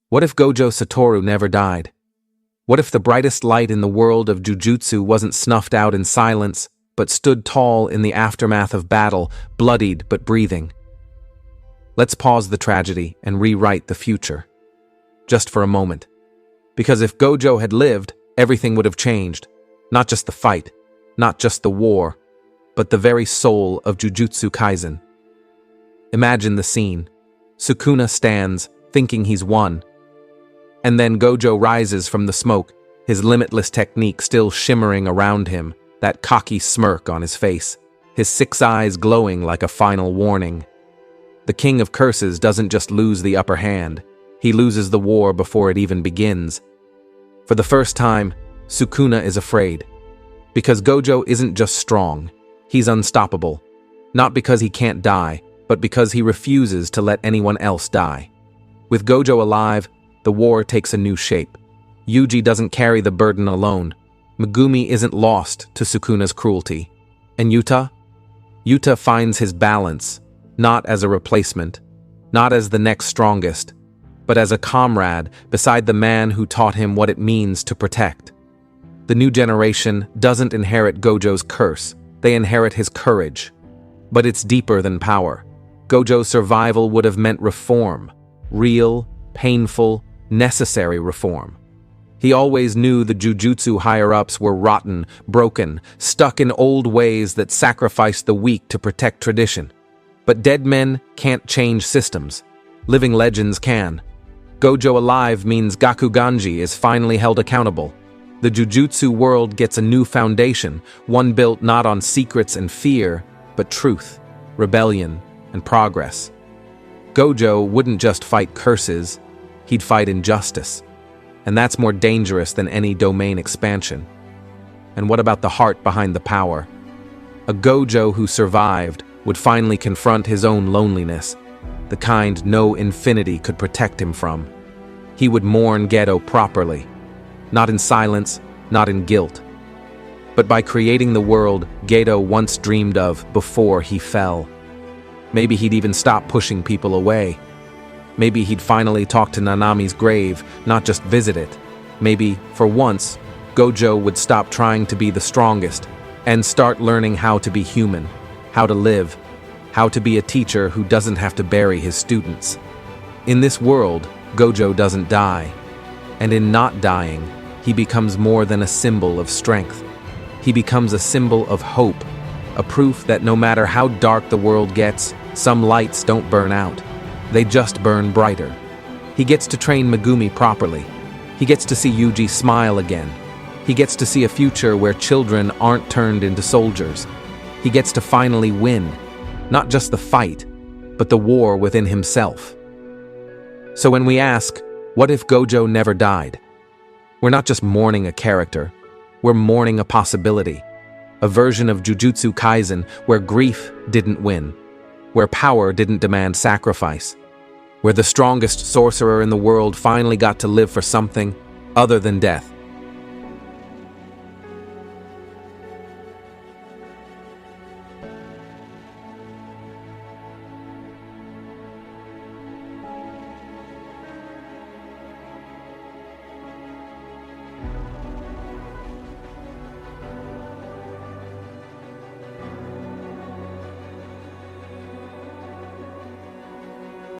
What if Gojo Satoru never died? What if the brightest light in the world of Jujutsu wasn't snuffed out in silence, but stood tall in the aftermath of battle, bloodied but breathing? Let's pause the tragedy and rewrite the future. Just for a moment. Because if Gojo had lived, everything would have changed. Not just the fight, not just the war, but the very soul of Jujutsu Kaisen. Imagine the scene. Sukuna stands, thinking he's won. And then Gojo rises from the smoke, his limitless technique still shimmering around him, that cocky smirk on his face, his 6 eyes glowing like a final warning. The King of Curses doesn't just lose the upper hand, he loses the war before it even begins. For the first time, Sukuna is afraid. Because Gojo isn't just strong, he's unstoppable. Not because he can't die, but because he refuses to let anyone else die. With Gojo alive, the war takes a new shape. Yuuji doesn't carry the burden alone. Megumi isn't lost to Sukuna's cruelty. And Yuta? Yuta finds his balance, not as a replacement, not as the next strongest, but as a comrade beside the man who taught him what it means to protect. The new generation doesn't inherit Gojo's curse, they inherit his courage. But it's deeper than power. Gojo's survival would have meant reform. Real, painful, necessary reform. He always knew the Jujutsu higher-ups were rotten, broken, stuck in old ways that sacrificed the weak to protect tradition. But dead men can't change systems. Living legends can. Gojo alive means Gakuganji is finally held accountable. The Jujutsu world gets a new foundation, one built not on secrets and fear, but truth, rebellion, and progress. Gojo wouldn't just fight curses, he'd fight injustice. And that's more dangerous than any domain expansion. And what about the heart behind the power? A Gojo who survived would finally confront his own loneliness, the kind no infinity could protect him from. He would mourn Geto properly, not in silence, not in guilt, but by creating the world Geto once dreamed of before he fell. Maybe he'd even stop pushing people away. Maybe he'd finally talk to Nanami's grave, not just visit it. Maybe, for once, Gojo would stop trying to be the strongest and start learning how to be human, how to live, how to be a teacher who doesn't have to bury his students. In this world, Gojo doesn't die. And in not dying, he becomes more than a symbol of strength. He becomes a symbol of hope, a proof that no matter how dark the world gets, some lights don't burn out. They just burn brighter. He gets to train Megumi properly. He gets to see Yuuji smile again. He gets to see a future where children aren't turned into soldiers. He gets to finally win, not just the fight, but the war within himself. So when we ask, what if Gojo never died? We're not just mourning a character, we're mourning a possibility. A version of Jujutsu Kaisen where grief didn't win, where power didn't demand sacrifice, where the strongest sorcerer in the world finally got to live for something other than death.